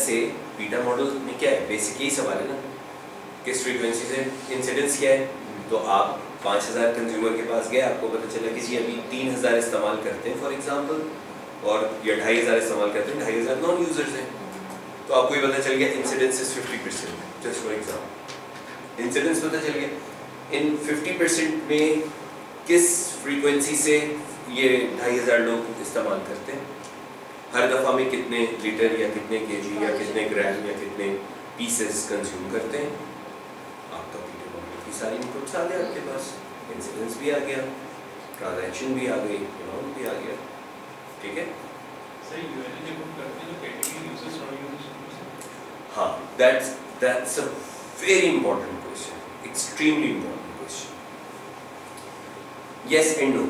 से beta model में क्या है, बेसिक यही सवाल है ना, किस फ्रीक्वेंसी से इंसिडेंस क्या है। तो आप 5000 कंज्यूमर के पास गए, आपको पता चला कि जी अभी 3000 इस्तेमाल करते हैं फॉर एग्जांपल, और या 2500 इस्तेमाल करते हैं, 2500 नॉन यूजर्स हैं। तो आपको ये पता चल गया incidence is 50%, just for example incidence पता चल गया। इन 50% में किस फ्रीक्वेंसी से ये 2500 लोग इस्तेमाल करते हैं, हर दफ़ा में कितने लीटर या कितने केजी या कितने ग्राम या कितने पीसेस कंज्यूम करते हैं। आपका बीटा मॉडल की सारी इनपुट्स आ गए आपके पास, इंसिडेंस भी आ गया, ट्रांजैक्शन भी आ गई, अमाउंट भी आ गया, ठीक है। सही यूएनए जब हम करते हैं तो कैटेगरी यूजर्स और यूजर्स, हाँ, that's a very important question, extremely important question. Yes and no.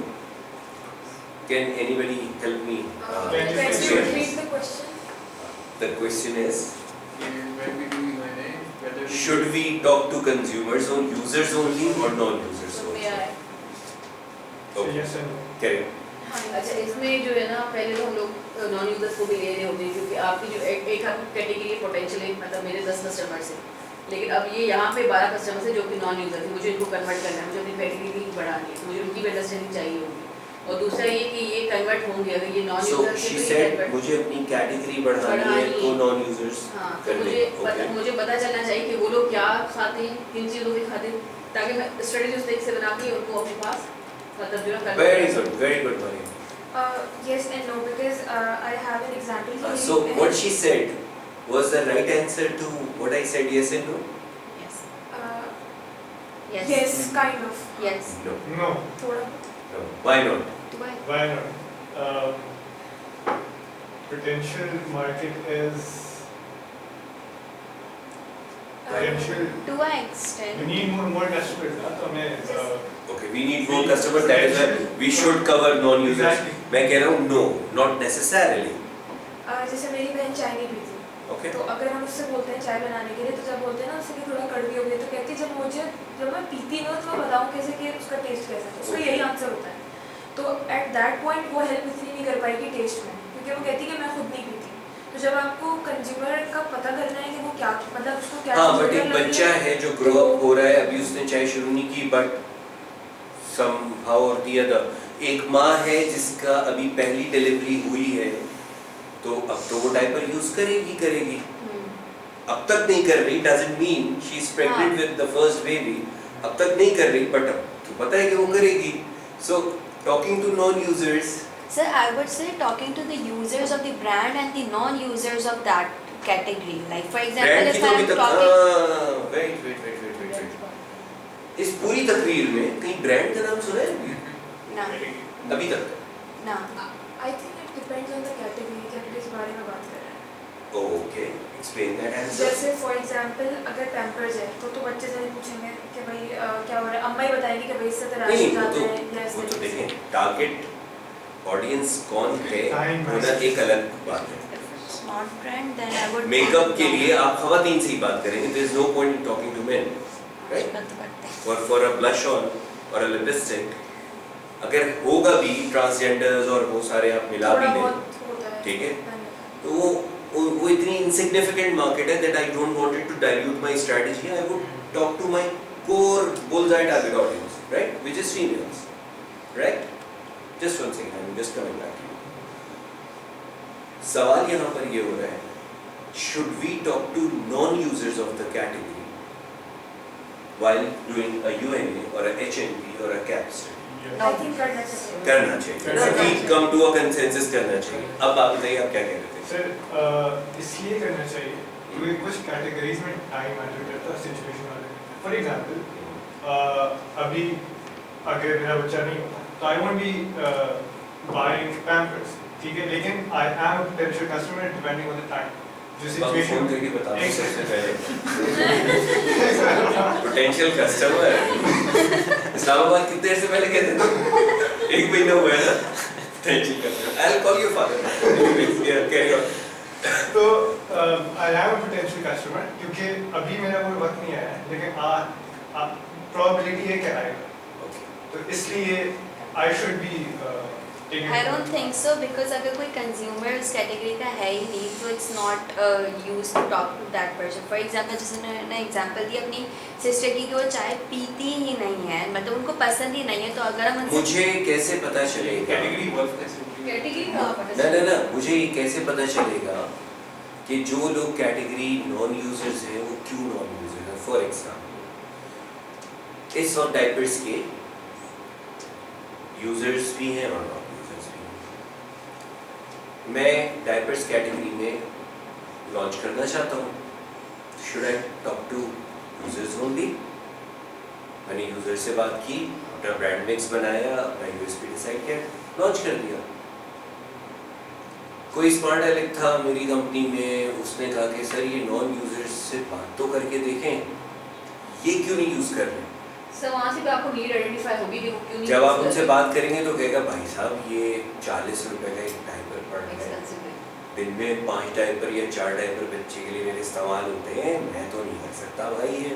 Can anybody help me? Can you repeat the question? The question is, when we do UNA whether should we talk to consumers or users only or non-users So may also? I? Okay. yes and no. Correct. अच्छा, इसमें जो है ना, पहले तो हम लोग non users को भी ले रहे होते हैं, क्योंकि आपकी जो एक कैटेगरी पोटेंशियली मतलब मेरे 10 कस्टमर्स हैं, लेकिन अब ये यहाँ पे 12 कस्टमर्स हैं जो कि नॉन यूजर थे, मुझे इनको कन्वर्ट करना है, मुझे अपनी कैटेगरी बढ़ानी है, तो मुझे उनकी भी अंडरस्टैंडिंग चाहिए होगी। और दूसरा ये कि ये कन्वर्ट होंगे, अगर ये non So user she said मुझे अपनी कैटेगरी बढ़ानी है तो non-users हाँ, तो कर मुझे लें, okay. मुझे पता चलना चाहिए कि वो लोग क्या खाते हैं, किन चीज़ों के खाते हैं, ताकि मैं स्ट्रेटजी उस तरीके से बना के उनको अपने पास मतलब जो है Very good, Maria. Yes and no, because I have an example here. So what she said was the right answer to what I said, yes and no? Yes. Yes. Yes, kind of. Yes. No. No. थोड़ा No. Why not? Why? Why not? Potential market is potential. To an extent. We need more customers. ना तो हमें Okay, we need more customers. That is why we should cover non-users. Exactly. मैं कह रहा हूँ no, not necessarily. जैसे मेरी बहन चाय नहीं पीती, Okay. तो अगर हम उससे बोलते हैं चाय बनाने के लिए, तो जब बोलते हैं ना उससे कि थोड़ा कड़वी हो गई, तो कहती है जब मैं पीती ना तो मैं बताऊँ कैसे कि उसका टेस्ट कैसा है, उसका यही आंसर होता है। तो एट दैट पॉइंट वो हेल्प इसलिए नहीं कर पाएगी टेस्ट में, क्योंकि वो कहती है कि मैं खुद नहीं पीती। तो जब आपको कंज्यूमर का पता करना है कि वो क्या मतलब उसको क्या हाँ, चीज़ but एक better लग रही बच्चा है जो ग्रो अप हो रहा है, अभी उसने चाय शुरू नहीं की, but somehow or the other, एक माँ है जिसका अभी पहली डिलीवरी हुई है, तो अब तो वो डायपर यूज करेगी। अब तक नहीं कर रही doesn't mean she is pregnant with the first baby. अब तक नहीं कर रही, but अब तो पता है कि वो करेगी। So talking to non-users. Sir, I would say talking to the users of the brand and the non-users of that category. Like for example, brand की if तो I अभी am तक talking, wait. इस पूरी तकरीर में कहीं ब्रांड का नाम सुना है no, अभी तक? no. I think it depends on the category कि हम किस बारे में बात कर रहे हैं। Okay, explain that answer. जैसे फॉर एग्जांपल अगर पैम्पर्स है तो बच्चे से पूछेंगे कि भाई क्या हो रहा है, अम्मा ही बताएंगी कि भाई इससे तो नहीं, राशन वो जाता है या तो इससे देखें टारगेट ऑडियंस कौन है होना एक अलग बात है। If it's not brand, then I would. Makeup के लिए आप खवातीन से ही बात करेंगे, there is no point in talking to men, right? बंद करते हैं। और for a blush on और a lipstick, अगर होगा भी ट्रांसजेंडर्स और वो सारे आप मिला भी थोड़ा लें, बहुत होता है। ठीक है, तो वो इतनी insignificant market है that I don't want it to dilute my strategy. I would talk to my core bullseye target audience, right? Which is females, right? Just one second, I'm just coming back to you. सवाल यहाँ पर ये हो रहा है, should we talk to non-users of the category while doing a UNA or a HNP or a CAP study? I think करना चाहिए। करना चाहिए। We come to a consensus करना चाहिए। अब आप बताइए आप क्या कह रहे थे? सर इसलिए करना चाहिए क्योंकि कुछ कैटेगरीज में टाइम मैटर करता है सिचुएशन वाले। फॉर एग्जांपल अभी अगर मेरा बच्चा नहीं होता तो I won't be buying Pampers, ठीक है, लेकिन आई am a potential customer depending on the time जो सिचुएशन फोन करके बता दो एक सबसे पहले पोटेंशियल कस्टमर इस्लामाबाद कितने देर से पहले कहते थे? 1 महीना हुआ है ना? Potential customer I will call you further carry on. तो I am a potential customer क्योंकि अभी मेरा कोई वक्त नहीं आया है, लेकिन प्रोबेबिलिटी है कि आएगा, तो इसलिए I should be I don't think so because अगर कोई consumer उस category का है ही नहीं तो it's not used to talk to that person. For example जैसे मैंने example दिया अपनी sister की कि वो चाय पीती ही नहीं है, मतलब उनको पसंद ही नहीं है, तो अगर हम उनसे मुझे कैसे पता चलेगा कैटेगरी वर्क कैसे कैटेगरी कहाँ पता ना ना ना मुझे ये कैसे पता चलेगा कि जो लोग कैटेगरी नॉन यूजर्स हैं वो क्यों नॉन यूजर हैं? फॉर एग्जाम्पल इस वक्त डायपर्स के यूजर्स भी हैं और नॉन यूजर्स भी हैं। मैं डायपर्स कैटेगरी में लॉन्च करना चाहता हूँ, should I talk to users only? मैंने यूजर से बात की, अपना ब्रांड मिक्स बनाया, अपना यूएसपी डिसाइड किया, लॉन्च कर दिया। कोई स्मार्ट एलेक था मेरी कंपनी में, उसने कहा कि सर ये नॉन यूजर्स से बात तो करके देखें, ये क्यों नहीं यूज कर रहे? सर वहाँ से भी आपको नीड आइडेंटिफाई होगी कि वो क्यों नहीं जब use आप कर उनसे रहे। बात करेंगे तो कहेगा भाई साहब ये 40 रुपए का एक डायपर पड़ रहा है, Expensive है। दिन में 5 डायपर या 4 डायपर बच्चे के लिए मेरे इस्तेमाल होते हैं, मैं तो नहीं कर सकता भाई ये।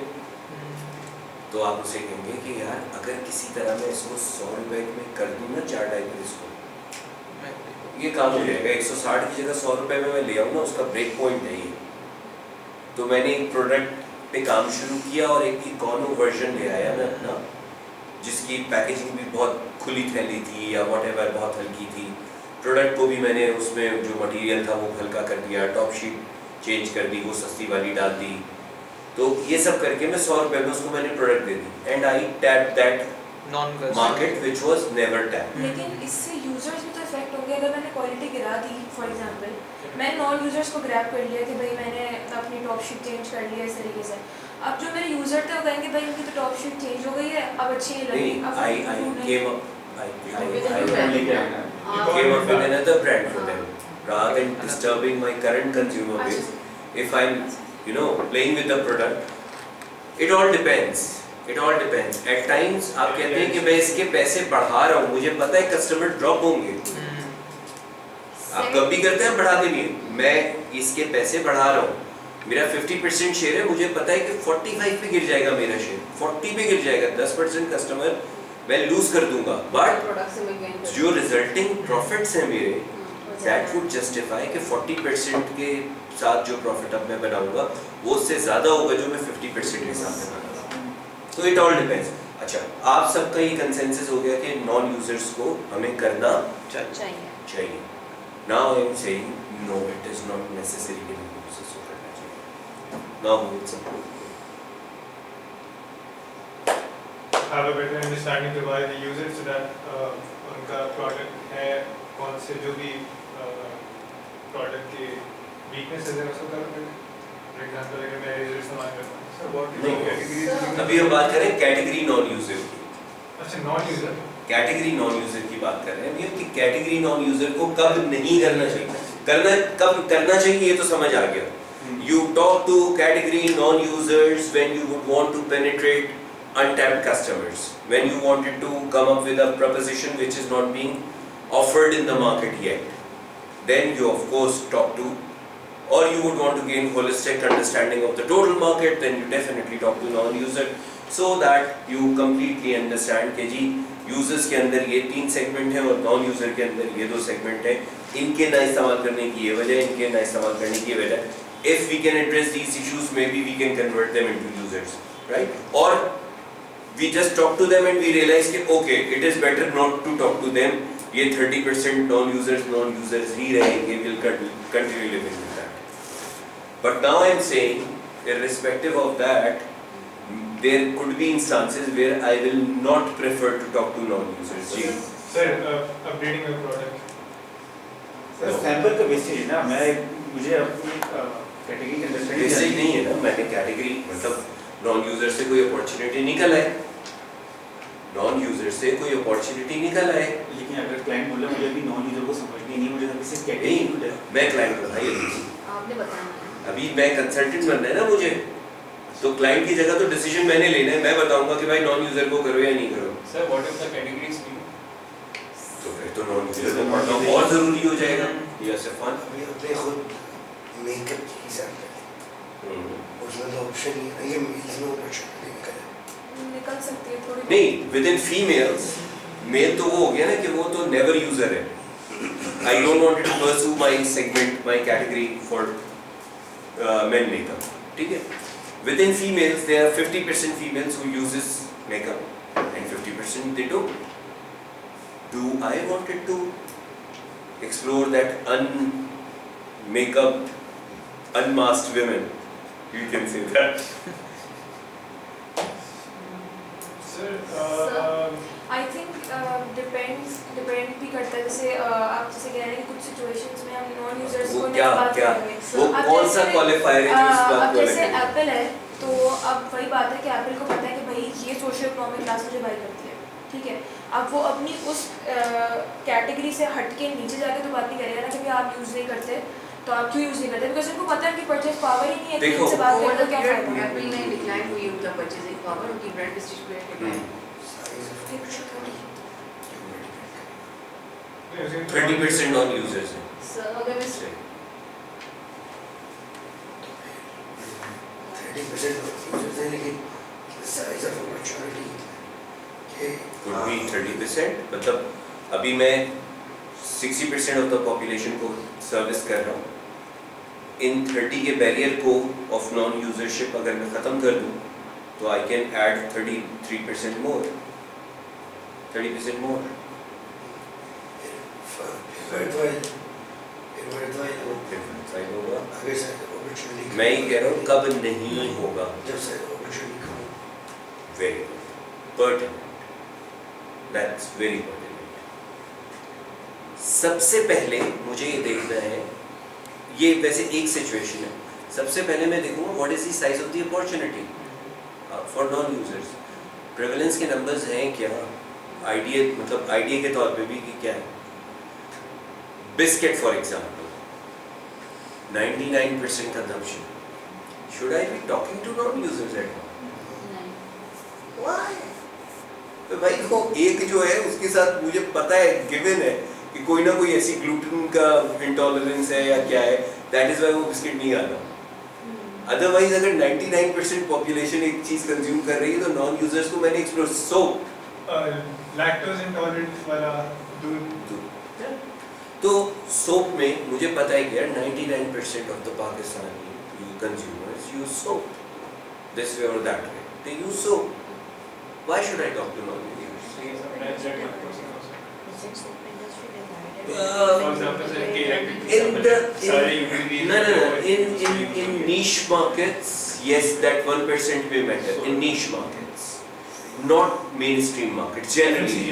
तो आप उसे कहेंगे कि यार अगर किसी तरह मैं इसको 100 रुपए में कर दूँ ना 4 डायपर, इसको ये काम हो जाएगा। 160 की जगह 100 रुपए में मैं ले आऊँ ना, उसका ब्रेक पॉइंट नहीं है। तो मैंने एक प्रोडक्ट पे काम शुरू किया और एक इकोनो वर्जन ले आया मैं अपना, जिसकी पैकेजिंग भी बहुत खुली थैली थी या व्हाटएवर, बहुत हल्की थी। प्रोडक्ट को भी मैंने उसमें जो मटेरियल था वो हल्का कर दिया, टॉप शीट चेंज कर दी, वो सस्ती वाली डाल दी। तो ये सब करके मैं 100 रुपए में उसको मैंने product they the and I tap that market which was never tap. लेकिन इससे यूजर्स भी तो इफेक्ट होंगे। अगर मैंने क्वालिटी गिरा दी फॉर एग्जांपल, मैंने नॉन यूजर्स को ग्रैब कर लिया कि भाई मैंने अपनी टॉप शीट चेंज कर लिया इस तरीके से, अब जो मेरे यूजर थे वो कहेंगे भाई उनकी तो टॉप शीट चेंज हो गई है, अब अच्छी नहीं लगी, अब I improve नहीं। came up With a new brand. came up with another brand for them rather than disturbing my current consumer base. If I'm playing with the product, it all depends. At times आप कहते हैं कि मैं इसके पैसे बढ़ा रहा हूँ, मुझे पता है कस्टमर ड्रॉप होंगे, आप कब भी करते हैं बढ़ाते भी हैं। मैं इसके पैसे बढ़ा रहा हूँ, मेरा 50% शेयर है, मुझे पता है कि 45 पे गिर जाएगा मेरा शेयर, 40 पे गिर जाएगा, 10% कस्टमर मैं लूज कर दूंगा, बट प्रोडक्ट से मैं गेन कर जो रिजल्टिंग प्रॉफिट्स हैं मेरे, दैट वुड जस्टिफाई कि 40% के साथ जो प्रॉफिट अब मैं बनाऊंगा वो उससे ज्यादा होगा जो मैं 50% के साथ बनाऊंगा। तो इट ऑल डिपेंड्स। अच्छा, आप सबका ये कंसेंसस हो गया कि नॉन यूजर्स को हमें करना चाहिए। Now I am saying no, it is not necessary कि नॉन यूजर्स को करना चाहिए। Now it's have a better understanding by the users so that उनका प्रोडक्ट है कौन से, जो भी प्रोडक्ट के वीकनेसेस है उसको कवर करें। फॉर एग्जांपल अगर मैं यूजर इस्तेमाल करता हूँ सर व्हाट इज कैटेगरी, अभी हम बात करें कैटेगरी नॉन यूजर की। अच्छा non user, category non user की बात कर रहे हैं कि कैटेगरी नॉन यूजर को कब नहीं करना चाहिए, कब करना चाहिए ये तो समझ आ गया। You talk to category non users when you would want to penetrate untapped customers, when you wanted to come up with a proposition which is not being offered in the market yet. Then you of course talk to, or you would want to gain holistic understanding of the total market, then you definitely talk to non-user so that you completely understand कि जी users के अंदर ये 3 segment है और non-user के अंदर ये 2 segment है, इनके ना इस्तेमाल करने की ये वजह, इनके ना इस्तेमाल करने की ये वजह। If we can address these issues, maybe we can convert them into users, right? Or we just talk to them and we realize कि okay, it is better not to talk to them. ये 30% non-users ही रहेंगे, will continue living with that. But now I am saying, irrespective of that, there could be instances where I will not prefer to talk to non-users. जी, sir updating your product, sir sample का wastage है ना, मुझे अपनी category का understanding basic नहीं है ना, मैंने कैटेगरी मतलब non-user से कोई अपॉर्चुनिटी निकल आए, non-user से कोई अपॉर्चुनिटी निकल आए। लेकिन अगर क्लाइंट बोले मुझे अभी नॉन यूजर को समझनी नहीं, मुझे अभी सिर्फ कैटेगरी नहीं, मैं क्लाइंट को भाई आपने बताया अभी मैं कंसल्टेंट बनना है ना मुझे, तो क्लाइंट की जगह तो डिसीजन मैंने लेना है, मैं बताऊंगा कि भाई नॉन-यूजर को करो या नहीं करो। Sir what is the category scheme, तो फिर तो non-user को पढ़ना बहुत जरूरी हो जाएगा। यस फन अभी अपने खुद मेकअप की एग्जांपल उसमें तो ऑप्शन ही है, ये मेल्स में अपॉर्चुनिटी निकल सकती है थोड़ी नहीं, विद इन फीमेल्स, मेल तो वो हो गया ना कि वो तो नेवर यूजर है, I don't want to pursue my segment, my category for men makeup. ठीक है? Within females, there are 50% females who uses makeup and 50% they don't. Do I wanted to explore that un-makeup, unmasked women? You can say that. Sir, I think depend भी करता है, जैसे आप जैसे कह रहे हैं कि कुछ सिचुएशंस में हम नॉन यूजर्स वो को क्या नहीं बात क्या करेंगे। वो अब कौन सा जैसे, क्वालिफायर है जो इस बात अब को जैसे लेके? एप्पल है तो अब वही बात है कि एप्पल को पता है कि भाई ये सोशल इकोनॉमिक क्लास मुझे बाई करती है, ठीक है। अब वो अपनी उस कैटेगरी से हट के नीचे जाके तो बात नहीं करेगा ना कि भाई आप यूज़ नहीं करते तो आप क्यों यूज़ नहीं करते, बिकॉज उनको पता है कि परचेज पावर ही नहीं है कि देखो, इनसे बात ओवर करने द का क्या पीरियड फायदा है। एप्पल ने डिक्लाइन हुई उनका परचेजिंग पावर, उनकी ब्रांड प्रेस्टीज पे डिक्लाइन। नहीं, उसे 30% ऑन यूजर्स हैं। सर अगर मैं 30% यूजर्स हैं, लेकिन साइज ऑफ अपॉर्चुनिटी के Could be 30%, मतलब अभी मैं 60% ऑफ द पॉपुलेशन को सर्विस कर रहा हूँ। इन 30 के बैरियर को ऑफ नॉन यूजरशिप अगर मैं ख़त्म कर दूँ तो I can add 33% more, 30% more. Side होगा। आगे से अपॉर्चुनिटी मैं ही कह रहा हूँ कब नहीं होगा। जब से अपॉर्चुनिटी कम हो। Very pertinent. That's very pertinent. सबसे पहले मुझे ये देखना है, ये वैसे एक सिचुएशन है। सबसे पहले मैं देखूंगा what is the size of the opportunity for non users. Prevalence के नंबर्स हैं क्या, आइडिया मतलब आइडिया के तौर पे भी कि क्या है। Biscuit for example 99% consumption, should I be talking to non users at all? तो भाई वो एक जो है उसके साथ मुझे पता है, गिवन है कि कोई ना कोई ऐसी ग्लूटेन का इंटॉलरेंस है या क्या है, दैट इज व्हाई वो बिस्किट नहीं आता। अदरवाइज अगर 99% पॉपुलेशन एक चीज कंज्यूम कर रही है तो नॉन यूजर्स को मैंने एक्सप्लोर सोप लैक्टोज इंटॉलरेंट वाला दूध। तो सोप में मुझे पता है कि यार 99% of the Pakistani consumers use soap this way और that way, they use soap. Why should I talk to non users? For example, in niche markets, yes, that 1% may matter. In niche markets, not mainstream markets. Generally,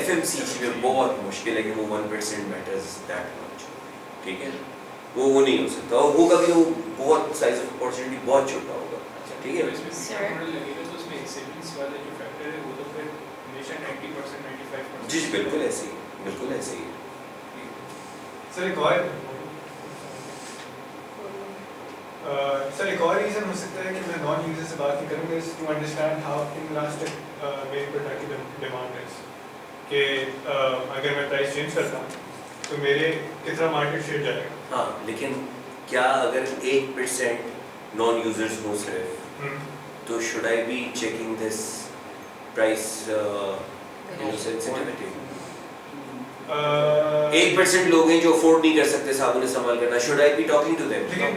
FMCG में बहुत मुश्किल है कि वो 1% matters that much. ठीक है? वो नहीं हो सकता, और होगा भी वो बहुत size of opportunity बहुत छोटा होगा। ठीक है? जी बिल्कुल ऐसे ही, बिल्कुल ऐसे ही। सर एक और रीज़न हो सकता है कि मैं नॉन यूजर से बात नहीं करूँगा, is to understand how inelastic मेरी प्रोडक्ट की डिमांड है। कि अगर मैं प्राइस चेंज करता हूँ तो मेरे कितना मार्केट शेयर जाएगा। हाँ, लेकिन क्या अगर 1% नॉन यूजर्स हो सिर्फ, तो should I be checking this price sensitivity? 1% लोग हैं जो अफोर्ड नहीं कर सकते साबुन इस्तेमाल करना, should I be talking to them? लेकिन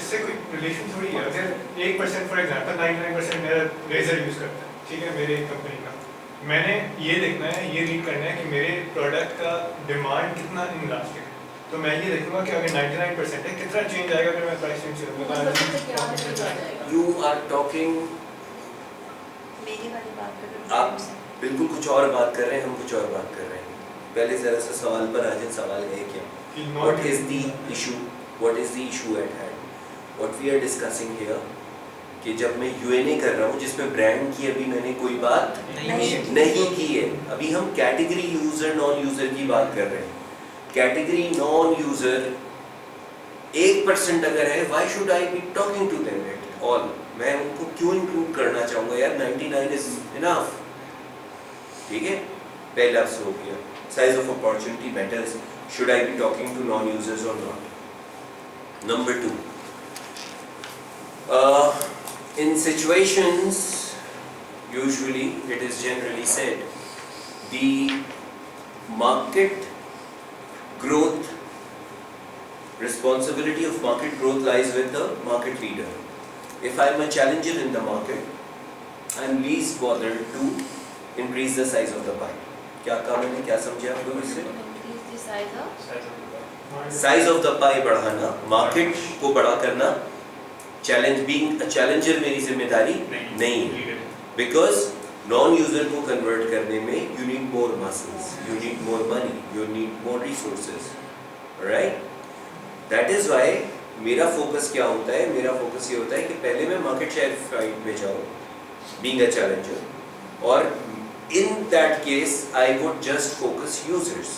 इससे कोई रिलेशन थोड़ी है। अगर 1% फॉर एग्जांपल 99% मेरा रेजर यूज करता है, ठीक है, मेरे कंपनी का, मैंने ये देखना है, ये रीड करना है कि मेरे प्रोडक्ट का डिमांड कितना इनलास्टिक है। तो मैं ये देखूंगा कि अगर 99% है, कितना चेंज आएगा अगर मैं प्राइस चेंज करूंगा। यू आर टॉकिंग, मेरी वाली बात कर रहे आप बिल्कुल कुछ और बात कर रहे हैं, हम कुछ और बात कर रहे हैं। पहले जरा सा सवाल पर आ जाए। सवाल है क्या? What is the issue? What is the issue at hand? What we are discussing here कि जब मैं UNA कर रहा हूँ जिसमें ब्रांड की अभी मैंने कोई बात नहीं की है, अभी हम कैटेगरी यूजर नॉन यूजर की बात कर रहे हैं। कैटेगरी नॉन यूजर 1% अगर है, why should I be talking to them at all? मैं उनको क्यों इंक्लूड करना चाहूँगा यार? 99 is enough। ठीक है, पहला हो गया। Size of opportunity matters. Should I be talking to non-users or not? Number 2, in situations, usually it is generally said, the market growth, responsibility of market growth lies with the market leader. If I am a challenger in the market, I am least bothered to increase the size of the pie. क्या कहा मैंने, क्या समझे आप लोग इससे? Increase the size of Size of the pie बढ़ाना, market को बड़ा करना, being a challenger मेरी जिम्मेदारी नहीं है. Because non-user को convert करने में you need more muscles, you need more money, you need more resources, right? That is why मेरा focus क्या होता है? मेरा focus ये होता है कि पहले मैं market share fight में जाऊँ, being a challenger, और in that case I would just focus users.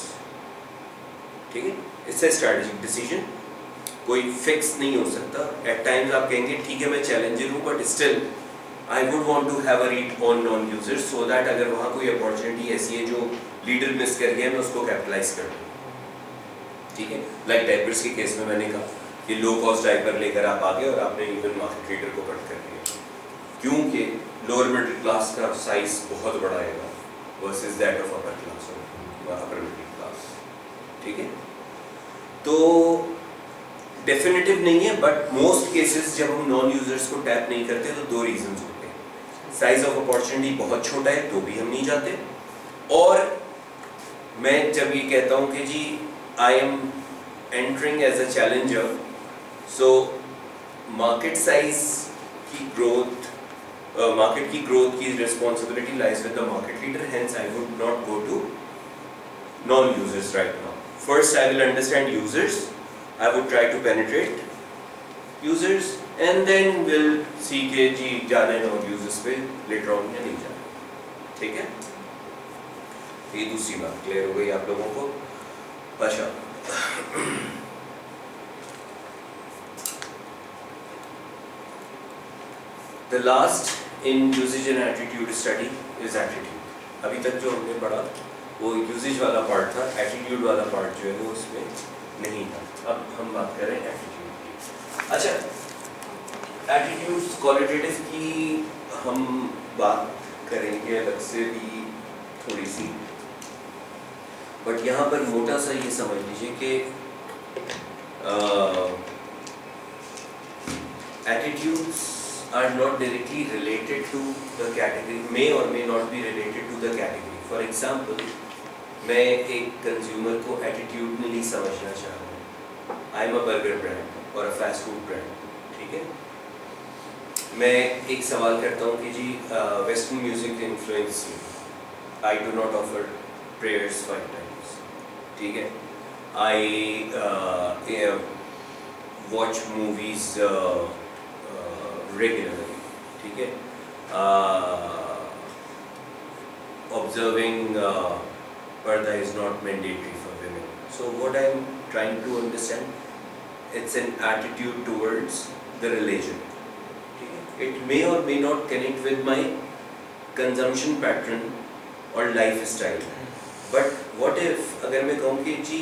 ठीक है? It's a strategic decision. कोई फिक्स नहीं हो सकता. At times आप कहेंगे ठीक है मैं challenger हूँ, but still I would want to have a read on non-users so that अगर वहाँ कोई opportunity ऐसी है जो leader miss कर गया मैं उसको capitalize कर दूँ. ठीक है? Like diapers के केस में मैंने कहा कि low cost diaper लेकर आप आ गए और आपने even market leader को कट कर दिया. क्योंकि lower middle class का size बहुत बड़ा आएगा versus that of upper class or upper middle class. ठीक है? तो डेफिनेटिव नहीं है, बट मोस्ट केसेस जब हम नॉन यूजर्स को टैप नहीं करते तो दो रीजंस होते हैं. साइज ऑफ अपॉर्चुनिटी बहुत छोटा है तो भी हम नहीं जाते, और मैं जब ये कहता हूँ कि जी I am entering as a challenger, so market size की ग्रोथ, मार्केट की ग्रोथ की responsibility lies with the market leader, hence I would not go to non users right now. First, I will understand users. I would try to penetrate users, and then we'll see कि जी जाना है और users पे later on या नहीं जाना. ठीक है? ये दूसरी बात क्लियर हो गई आप लोगों को? अच्छा. The last in usage and attitude study is attitude. अभी तक जो हमने पढ़ा वो यूजेज वाला पार्ट था, एटीट्यूड वाला पार्ट जो है वो उसमें नहीं था. अब हम बात करें एटीट्यूड की. अच्छा, एटीट्यूड्स क्वालिटेटिव की हम बात करेंगे अलग से भी थोड़ी सी, बट यहाँ पर मोटा सा ये समझ लीजिए कि attitudes are not directly related to the category, may or may not be related to the category. For example, मैं एक कंज्यूमर को एटीट्यूडनली समझना चाह रहा हूँ. आई एम अ बर्गर ब्रांड और अ फास्ट फूड ब्रांड. ठीक है? मैं एक सवाल करता हूँ कि जी western music influence you. I do not offer prayers 5 times. ठीक है? आई वॉच मूवीज regularly. ठीक है? Observing parda is not mandatory for women. So what I am trying to understand, it's an attitude towards the religion. ठीक है? It may or may not connect with my consumption pattern or lifestyle. But what if अगर मैं कहूँ कि जी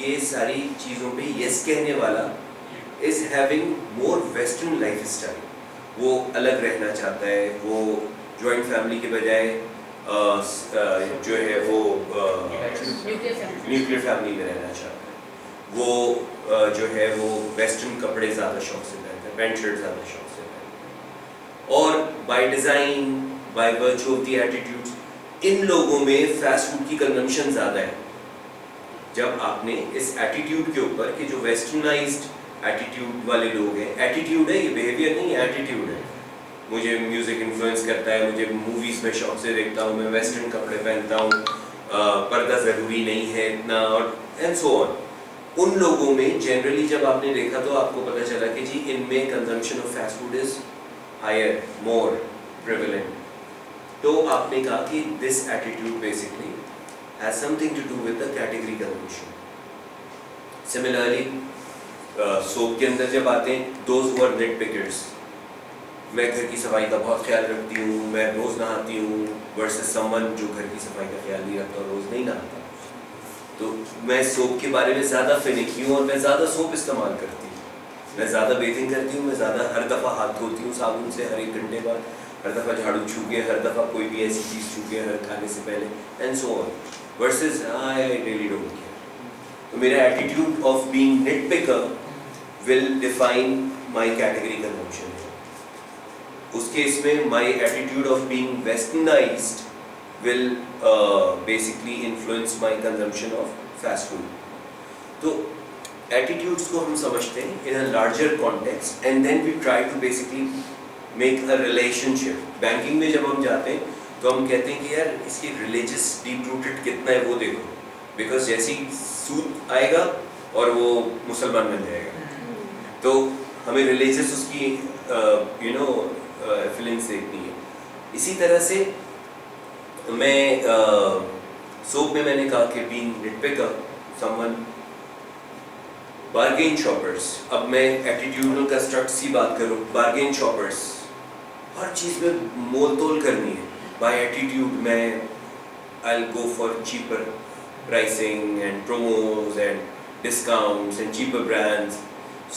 ये सारी चीज़ों पे yes कहने वाला is having more Western lifestyle. वो अलग रहना चाहता है, वो जॉइंट फैमिली के बजाय जो है वो न्यूक्लियर फैमिली में रहना चाहता है, वो जो है वो वेस्टर्न कपड़े ज़्यादा शौक से पहनता है, पैंट शर्ट ज़्यादा शौक से पहनता है, और by design by virtue of the attitudes in लोगों में फास्ट फूड की कंजम्पशन ज़्यादा है. जब आपने इस एटीट्यूड के ऊपर कि जो वेस्टर्नाइज्ड एटीट्यूड वाले लोग हैं, एटीट्यूड है ये, बिहेवियर नहीं है, एटीट्यूड है. मुझे म्यूज़िक इन्फ्लुएंस करता है, मुझे मूवीज़ में शौक से देखता हूँ, मैं वेस्टर्न कपड़े पहनता हूँ, पर्दा ज़रूरी नहीं है इतना, और एंड सो ऑन. उन लोगों में जनरली जब आपने देखा तो आपको पता चला कि जी इनमें consumption of fast food is higher, more prevalent. तो आपने कहा कि this attitude basically has something to do with the category consumption. Similarly soap के अंदर जब आते हैं, those who are net pickers, मैं घर की सफाई का बहुत ख्याल रखती हूँ, मैं रोज़ नहाती हूँ, वर्सेस समवन जो घर की सफाई का ख्याल नहीं रखता और रोज़ नहीं नहाता. तो मैं सोप के बारे में ज़्यादा फिनिकी हूँ और मैं ज़्यादा सोप इस्तेमाल करती हूँ, मैं ज़्यादा बेथिंग करती हूँ, मैं ज़्यादा हर दफ़ा हाथ धोती हूँ साबुन से हर 1 घंटे बाद, हर दफ़ा झाड़ू छू के, हर दफ़ा कोई भी ऐसी चीज़ छू के हर खाने से पहले, and so on. Versus I really don't care. तो मेरा attitude of being nitpicker will define my category consumption. उस केस में my attitude of being westernised will basically influence my consumption of fast food. तो attitudes को हम समझते हैं in a larger context and then we try to basically make a relationship. Banking में जब हम जाते हैं तो हम कहते हैं कि यार इसकी religious deep rooted कितना है वो देखो, because जैसे ही सूद आएगा और वो मुसलमान बन जाएगा, तो हमें religious उसकी feelings देखनी है। इसी तरह से मैं सोप में मैंने कहा कि बीइंग निटपिकर, समवन बार्गेन शॉपर्स। अब मैं एटीट्यूडल कंस्ट्रक्ट्स की बात करूं, बार्गेन शॉपर्स हर चीज़ में मोल तोल करनी है। बाय एटीट्यूड मैं I will go for cheaper pricing and promos and discounts and cheaper brands,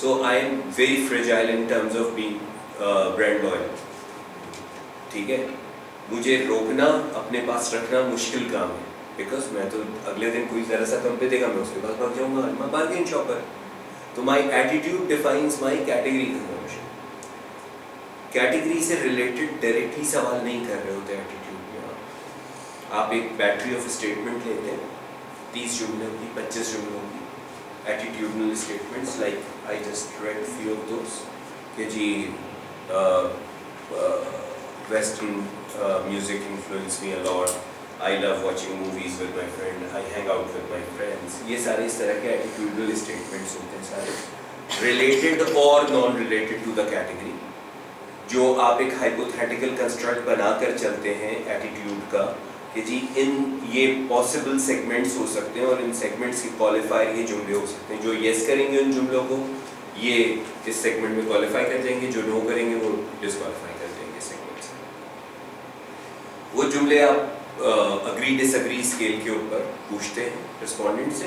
so I am very fragile in terms of being brand loyal. ठीक है, मुझे रोकना, अपने पास रखना मुश्किल काम है, बिकॉज मैं तो अगले दिन कोई ज़रा सा कम पे देगा मैं उसके पास भाग जाऊंगा, मैं बार्गेन शॉपर। तो my attitude defines my category consumption. Category से रिलेटेड डायरेक्टली सवाल नहीं कर रहे होते एटीट्यूड में। आप एक बैटरी ऑफ स्टेटमेंट लेते हैं, 30 जुमलों की, 25 जुमलों की attitudinal statements, like I just red few of those कि जी Western music influenced me a lot. I love watching movies with my friend. I hang out with my friends. ये सारे इस तरह के attitudinal statements होते हैं, सारे related और non-related to the category, जो आप एक hypothetical construct बनाकर चलते हैं attitude का कि जी इन ये possible segments हो सकते हैं और इन segments के qualifier ये जुमले हो सकते हैं। जो yes करेंगे उन जुमलों को ये इस segment में qualify कर जाएंगे, जो no करेंगे वो disqualify कर जाएंगे segments। वो जुमले आप अग्री डिसएग्री स्केल के ऊपर पूछते हैं रिस्पोंडेंट से।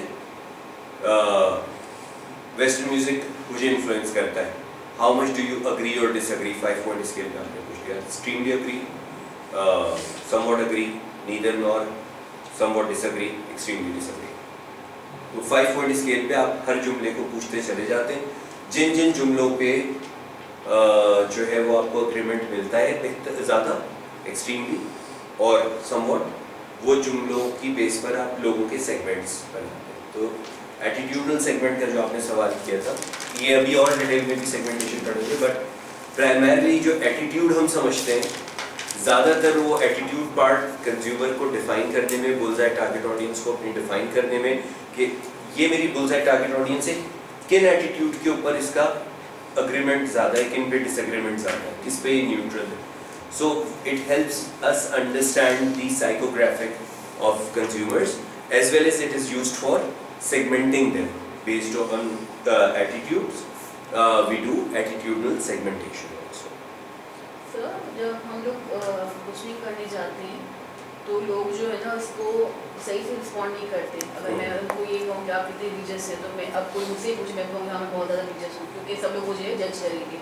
वेस्टर्न म्यूजिक मुझे इन्फ्लुएंस करता है, how much do you agree और डिसएग्री, 5 पॉइंट स्केल पे आपने पूछ लिया। Extremely agree, somewhat agree, neither nor, somewhat disagree, extremely disagree. तो 5 पॉइंट स्केल पे आप हर जुमले को पूछते चले जाते हैं। जिन जिन जुमलों पे जो है वो आपको अग्रीमेंट मिलता है ज़्यादा, एक्सट्रीमली और समवॉट, वो जुमलों की बेस पर आप लोगों के सेगमेंट्स बनाते हैं। तो एटीट्यूडल सेगमेंट का जो आपने सवाल किया था, ये अभी और डिटेल में भी सेगमेंटेशन पढ़ेंगे, बट प्राइमरली जो एटीट्यूड हम समझते हैं, ज़्यादातर वो एटीट्यूड पार्ट कंज्यूमर को डिफाइन करने में, बुल्सआई टारगेट ऑडियंस को अपनी डिफाइन करने में कि ये मेरी बुल्सआई टारगेट ऑडियंस है, किन एटीट्यूड के ऊपर इसका अग्रीमेंट ज़्यादा है, किन पे डिसएग्रीमेंट ज़्यादा है, किस पे न्यूट्रल है। So it helps us understand the psychographic of consumers, as well as it is used for segmenting them based on attitudes. We do attitudinal segmentation also. Sir जब हम लोग क्वेश्चनिंग करने जाते हैं तो लोग जो है ना उसको सही से रिस्पॉन्ड नहीं करते। अगर मैं उनको ये कहूँ कि आप कितने रिलीजियस है, तो मैं अब कोई मुझसे पूछे, मैं कहूँगी हाँ मैं बहुत ज़्यादा रिलीजियस हूँ, क्योंकि सब लोग मुझे जज करेंगे।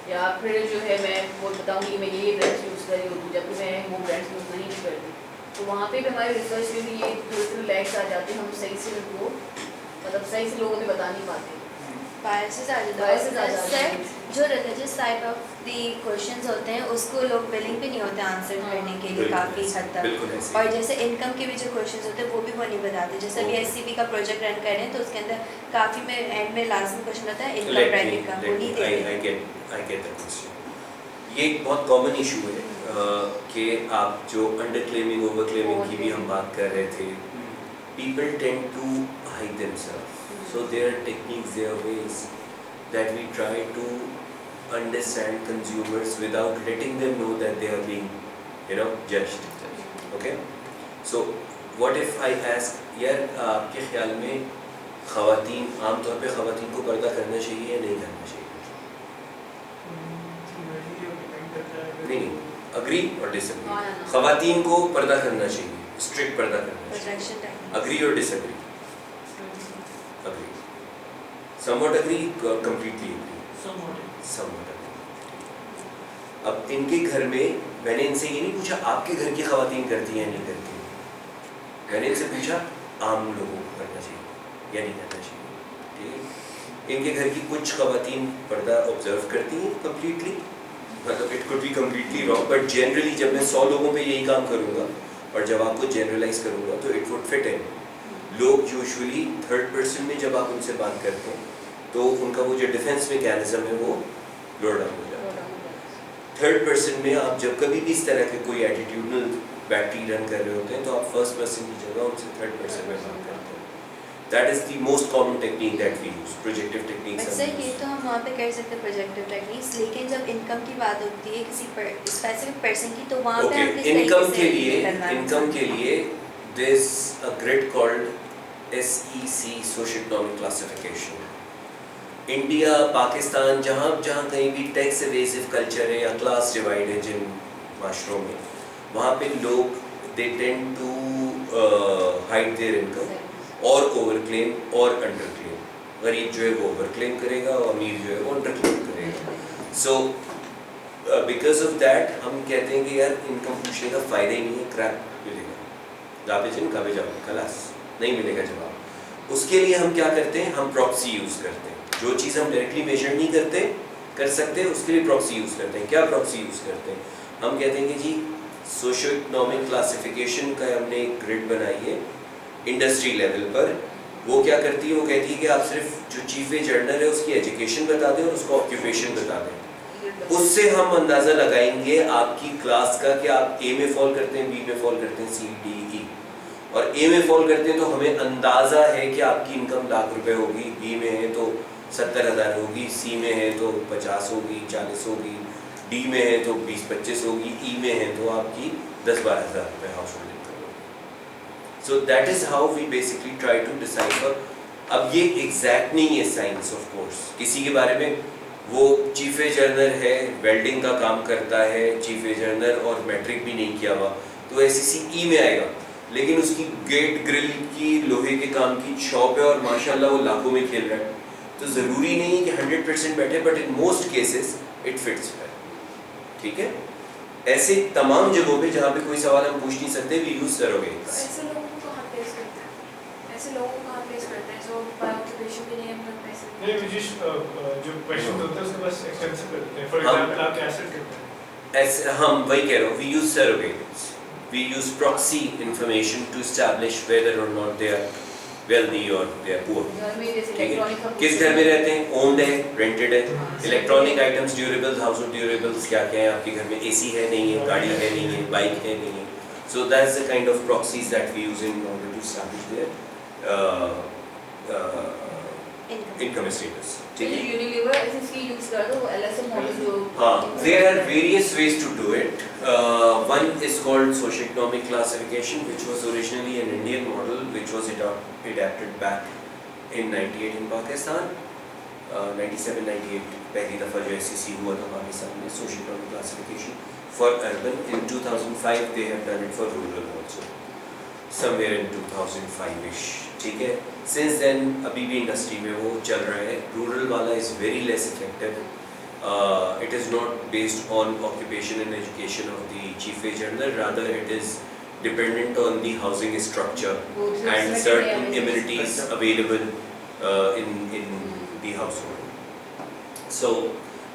या फिर जो है मैं वो बताऊँगी कि मैं ये ब्रांड्स यूज़ कर रही हूँ, जबकि मैं वो ब्रांड्स यूज़ नहीं भी करती। तो वहाँ पे भी हमारे रिसर्च में भी ये थोड़े से रिलैक्स आ जाते हैं, हम सही से उनको मतलब सही से लोगों को बता नहीं पाते। बायसेस आ Biases आ जाते जाते हैं। हैं। जो religious side of the questions होते हैं उसको लोग विलिंग भी नहीं होते आंसर हाँ, करने के लिए बिल्कुल काफ़ी ऐसे, हद तक। बिल्कुल ऐसे। और जैसे इनकम के भी जो क्वेश्चंस होते हैं वो भी वो नहीं बताते। जैसे अभी एससीबी का प्रोजेक्ट रन कर रहे हैं तो उसके अंदर काफ़ी में एंड में लास्ट में क्वेश्चन होता है इनकम ब्रैकेट का, वो नहीं देते। I get the question. ये एक बहुत कॉमन इशू है कि आप जो अंडर क्लेमिंग ओवर क्लेमिंग की भी हम बात कर रहे थे, people tend to hide themselves. So there are techniques, there are ways that we try to understand consumers without letting them know that they are being, judged. Okay? So what if I ask, यार आपके ख्याल में ख़वातीन, आमतौर पे ख़वातीन को पर्दा करना चाहिए या नहीं करना चाहिए? नहीं, अग्री और डिसएग्री। हाँ, हाँ। ख़वातीन को पर्दा करना चाहिए, स्ट्रिक्ट पर्दा करना चाहिए, प्रोटेक्शन टाइम। अग्री और disagree? Agree, somewhat agree, completely agree, somewhat agree. अब इनके घर में मैंने इनसे ये नहीं पूछा आपके घर की ख़वातीन करती हैं या नहीं करती, मैंने इनसे पूछा आम लोगों को करना चाहिए। या नहीं करना चाहिए, ठीक है। इनके घर की कुछ ख़वातीन पर्दा ऑब्जर्व करती हैं कम्प्लीटली, मतलब it could be completely wrong, but generally जब मैं 100 लोगों पे यही काम करूँगा और जब आपको जनरलाइज करूँगा तो इट वुड फिट इन। लोग यूजुअली थर्ड पर्सन में जब आप उनसे बात करते हैं तो उनका वो जो डिफेंस मैकेनिज्म है वो लो डाउन हो जाता है। थर्ड पर्सन में आप जब कभी भी इस तरह के कोई एटीट्यूडनल बैटरी रन कर रहे होते हैं तो आप फर्स्ट पर्सन की जगह उनसे थर्ड पर्सन में बात करते हैं। That is the most common technique that we use, projective techniques. Sir ये तो हम वहाँ पे कर सकते हैं प्रोजेक्टिव टेक्निक्स, लेकिन जब इनकम की बात होती है किसी स्पेसिफिक पर्सन की तो वहाँ पे हम किस इनकम तरीके के लिए there is a grid called SEC socioeconomic classification. India, Pakistan, जहाँ कहीं भी टैक्स एवेसिव कल्चर है या क्लास डिवाइड है जिन माशरों में, वहाँ पे लोग they tend to hide their income और ओवर क्लेम और अंडर क्लेम। गरीब जो है वो ओवर क्लेम करेगा और अमीर जो है वो अंडर क्लेम करेगा। सो बिकॉज ऑफ दैट हम कहते हैं कि यार इनकम पूछने का फ़ायदा ही नहीं है, क्रैप मिलेगा, गाबे जिन गाबे जाओ, खलास नहीं मिलेगा जवाब। उसके लिए हम क्या करते हैं, हम प्रॉक्सी यूज़ करते हैं। जो चीज़ हम डायरेक्टली मेजर नहीं कर सकते उसके लिए प्रॉक्सी यूज़ करते हैं। क्या प्रॉक्सी यूज़ करते हैं, हम कहते हैं कि जी सोशो इकोनॉमिक क्लासिफिकेशन का हमने एक ग्रिड बनाई है इंडस्ट्री लेवल पर। वो क्या करती है, वो कहती है कि आप सिर्फ जो चीफ एज अर्नर है उसकी एजुकेशन बता दें और उसको ऑक्यूपेशन बता दें, उससे हम अंदाज़ा लगाएंगे आपकी क्लास का कि आप ए में फॉल करते हैं, बी में फॉल करते हैं, सी डी ई। और ए में फॉल करते हैं तो हमें अंदाज़ा है कि आपकी इनकम लाख रुपए होगी, बी में है तो 70,000 होगी, सी में है तो 50 होगी, 40 होगी, डी में है तो 20-25 होगी, ई में है तो आपकी 10-12 हज़ार रुपये हाउस होल्ड इनकम होगी। So that is how we basically try to decipher. अब ये एग्जैक्ट नहीं है साइंस, ऑफ कोर्स। किसी के बारे में वो चीफ एज अर्नर है, वेल्डिंग का काम करता है, चीफ एज अर्नर और मैट्रिक भी नहीं किया हुआ तो SEC ई में आएगा, लेकिन उसकी गेट ग्रिल की लोहे के काम की शॉप है और माशाल्लाह वो लाखों में खेल रहा है, तो ज़रूरी नहीं है कि 100% बैठे, but in most cases it fits well, ठीक है। ऐसे तमाम जगहों पे जहाँ पे कोई सवाल हम पूछ नहीं सकते, वी यूज सरोगेट्स। ऐसे लोगों को कहाँ प्लेस करते हैं, ऐसे लोगों को कहाँ प्लेस करते हैं जो बाय ऑक्यूपेशन भी नहीं है, मतलब पैसे नहीं, we just जो क्वेश्चन होता है उसके बस एक्सटेंसिव करते हैं। फॉर एग्जांपल आप क्या सेट करते हैं, ऐसे हम वही कह रहा हूँ, we use surrogates, we use proxy information to establish whether और नॉट दे आर वेल्दी और दे आर पुअर, घर में जैसे ठीक है। इलेक्ट्रॉनिक किस घर में रहते हैं, ओन्ड है, रेंटेड है, electronic items, durables, house hold durables क्या क्या है आपके घर में, AC है नहीं है, गाड़ी है नहीं है, बाइक है नहीं है। So that's the kind of proxies that we use in order to establish their income status, ठीक है। यूनिलीवर SEC यूज कर दो, वो LSM मॉडल जो There are various ways to do it. One is called socioeconomic classification, which was originally an Indian model, which was adapted back in 98 in Pakistan. 97-98 पहली दफ़ा जो SEC हुआ था पाकिस्तान में socioeconomic classification for urban. In 2005 they have done it for rural also, somewhere in 2005ish, ठीक है। Since then अभी भी इंडस्ट्री में वो चल रहा है। रूरल वाला is very less effective. It is not based on occupation and education of the chief age earner, rather it is dependent on the housing structure and certain amenities available in the household. So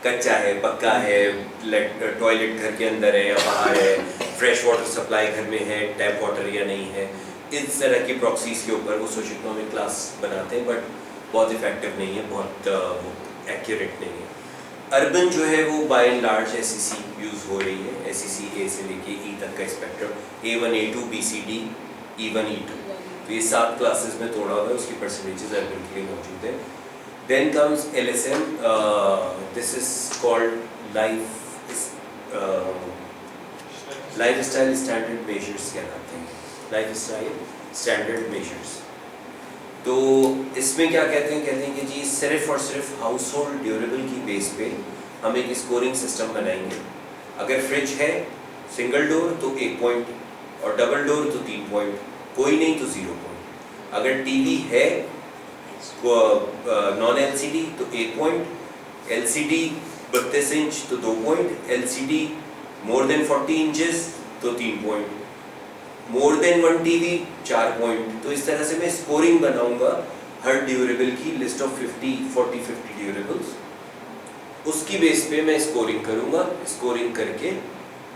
कच्चा है, पक्का है, toilet घर के अंदर है या बाहर है, फ्रेश वाटर सप्लाई घर में है, टैप वाटर या नहीं है, इस तरह की प्रॉक्सीज के ऊपर वो सोशियो-इकोनॉमिक क्लास बनाते हैं, बट बहुत इफेक्टिव नहीं है, बहुत एक्यूरेट नहीं है। अर्बन जो है वो by and large SEC use हो रही है, SEC A से लेके E तक का spectrum, A1 A2 B C D E1 E2, तो ये 7 क्लासेस में तोड़ा हुआ है, उसकी परसेंटेजेस अर्बन के लिए मौजूद है। Then comes LSM, this is called lifestyle standard measures कहलाते हैं, lifestyle standard measures। तो इसमें क्या कहते हैं कि जी सिर्फ और सिर्फ हाउस होल्ड ड्यूरेबल की बेस पे हम एक स्कोरिंग सिस्टम बनाएंगे। अगर फ्रिज है सिंगल डोर तो 1 पॉइंट और डबल डोर तो 3 पॉइंट, कोई नहीं तो 0 पॉइंट। अगर टीवी है नॉन LCD तो 1 पॉइंट, LCD 32 इंच तो 2 point, LCD more than 40 inches तो 3 point, more than 1 TV 4 point. तो इस तरह से मैं स्कोरिंग बनाऊंगा हर ड्यूरेबल की लिस्ट ऑफ 40-50 ड्यूरेबल्स, उसकी बेस पे मैं स्कोरिंग करूँगा। स्कोरिंग करके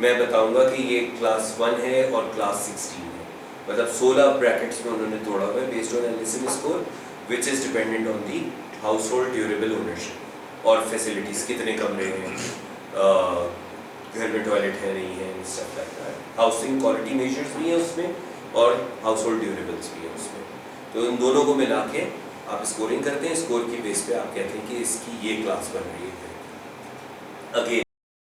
मैं बताऊँगा कि ये क्लास 1 है और क्लास 16 है, मतलब 16 ब्रैकेट्स में उन्होंने तोड़ा हुआ है बेस्ड ऑन एलिसिम score which is dependent on the household durable ownership और फैसिलिटीज़, कितने कमरे हैं, घर में टॉयलेट है नहीं है, stuff like that. Housing quality measures भी हैं उसमें और हाउस होल्ड ड्यूरेबल्स भी हैं उसमें। तो इन दोनों को मिला के आप स्कोरिंग करते हैं, स्कोर की बेस पे आप कहते हैं कि इसकी ये क्लास बन रही है। अगेन